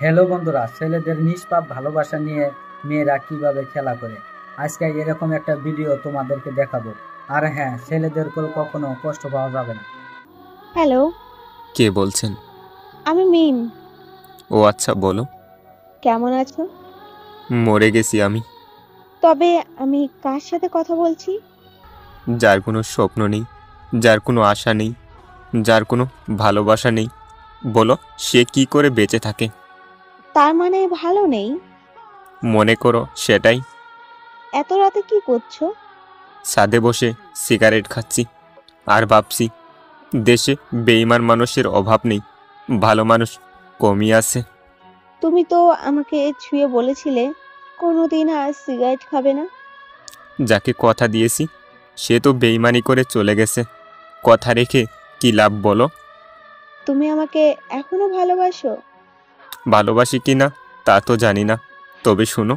Hello বন্ধুরা, ছেলেদের নিষ্পাপ ভালোবাসা নিয়ে মেয়েরা কিভাবে খেলা করে আজকে এরকম একটা ভিডিও তোমাদেরকে দেখাবো। আর হ্যাঁ, ছেলেদের কখনো কষ্ট পাওয়া যাবে না। হ্যালো, কে বলছেন? আমি মিম। ও আচ্ছা, বলো। কেমন আছো? মরে গেছি আমি। তবে আমি কার সাথে কথা বলছি? যার কোনো স্বপ্ন নেই, যার কোনো আশা নেই, যার কোনো ভালোবাসা নেই। বলো, সে কি করে বেঁচে থাকে? তার মানে ভালো নেই? মনে করো সেটাই। এত রাতে কি করছো? ছাদে বসে সিগারেট খাচ্ছি আর ভাবছি, দেশে বেঈমান মানুষের অভাব নেই, ভালো মানুষ কমই আছে। তুমি তো আমাকে ছুঁয়ে বলেছিলে কোনোদিন আর সিগারেট খাবে না। যাকে কথা দিয়েছি সে তো বেঈমানি করে চলে গেছে। কথা রেখে কি লাভ বলো? তুমি আমাকে এখনো ভালোবাসো? ভালোবাসি কি না তা তো জানি না, তবে শোনো,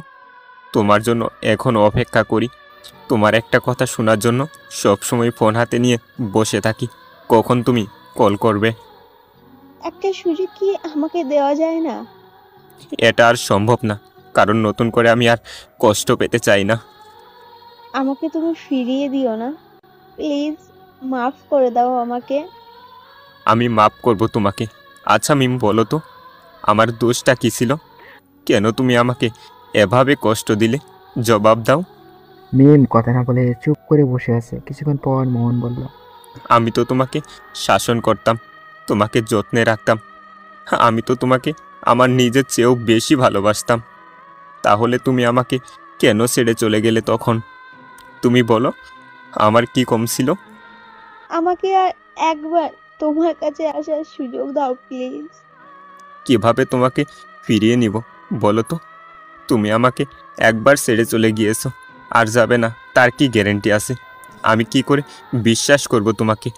তোমার জন্য এখন অপেক্ষা করি। তোমার একটা কথা শোনার জন্য সবসময় ফোন হাতে নিয়ে বসে থাকি, কখন তুমি কল করবে। একটা সুযোগ কি আমাকে দেওয়া যায় না? এটা আর সম্ভব না, কারণ নতুন করে আমি আর কষ্ট পেতে চাই না। আমাকে তুমি ফিরিয়ে দিও না, প্লিজ। মাফ করে দাও আমাকে। আমি মাপ করব তোমাকে। আচ্ছা মিম, বলো তো, আমার দোষটা কী ছিল? কেন তুমি আমাকে এভাবে কষ্ট দিলে? জবাব দাও। মিম কথা না বলে চুপ করে বসে আছে। কিছুক্ষণ পর মোহন বলল, আমি তো তোমাকে শাসন করতাম, তোমাকে যত্নে রাখতাম। আমি তো তোমাকে আমার নিজের চেয়েও বেশি ভালোবাসতাম। তাহলে তুমি আমাকে কেন ছেড়ে চলে গেলে তখন? তুমি বলো, আমার কি কম ছিল? আমাকে আর একবার তোমার কাছে আসার সুযোগ দাও, প্লিজ। কিভাবে তোমাকে ফিরিয়ে নিব বলো তো? তুমি আমাকে একবার ছেড়ে চলে গিয়েছো, আর যাবে না তার কি গ্যারেন্টি আছে? আমি কি করে বিশ্বাস করব তোমাকে?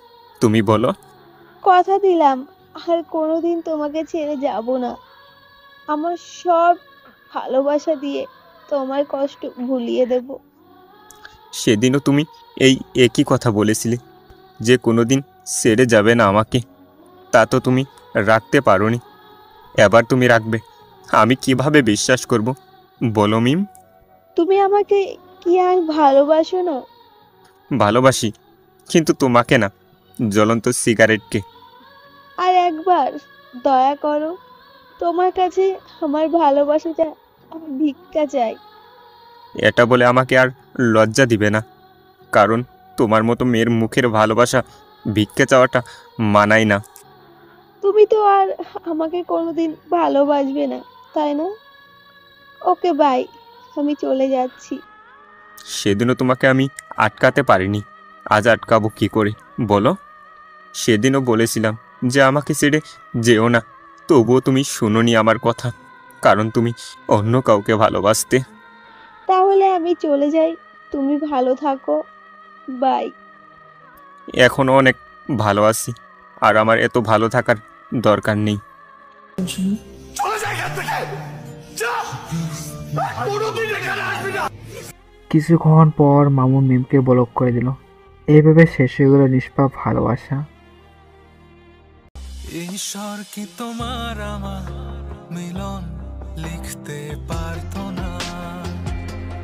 তুমি বলো। কথা দিলাম আর কোনোদিন তোমাকে ছেড়ে যাব না। আমার সব ভালোবাসা দিয়ে তোমার কষ্ট ভুলিয়ে দেব। সেদিনও তুমি এই একই কথা বলেছিলে যে কোনোদিন ছেড়ে যাবে না আমাকে। তা তো তুমি রাখতে পারোনি, এবার তুমি রাখবে? আমি কিভাবে বিশ্বাস করব বলো মিম? তুমি আমাকে কি আর ভালোবাসো না? ভালোবাসি, কিন্তু তোমাকে না, জ্বলন্ত সিগারেটকে। আর একবার দয়া করো, তোমার কাছে আমার ভালোবাসাটা আমি ভিক্ষা চাই। এটা বলে আমাকে আর লজ্জা দিবে না, কারণ তোমার মতো মেয়ের মুখের ভালোবাসা ভিক্ষে চাওয়াটা মানায় না। তুমি তো আর আমাকে কোনোদিন ভালোবাসবে না, তাই না? ওকে বাই, আমি চলে যাচ্ছি। সেদিনও তোমাকে আমি আটকাতে পারিনি, আজ আটকাবো কি করে বলো? সেদিনও বলেছিলাম যে আমাকে ছেড়ে যেও না, তবুও তুমি শুনোনি আমার কথা, কারণ তুমি অন্য কাউকে ভালোবাসতে। তাহলে আমি চলে যাই, তুমি ভালো থাকো। বাই। এখনও অনেক ভালো আছি, আর আমার এত ভালো থাকার দরকার নেই। কিছুক্ষণ পর মামুন মিমকে ব্লক করে দিল। এইভাবে শেষ হয়ে গেল নিষ্পাপ ভালোবাসা। ঈশ্বর কি তোমার আমার মিলন লিখতে পারতো না?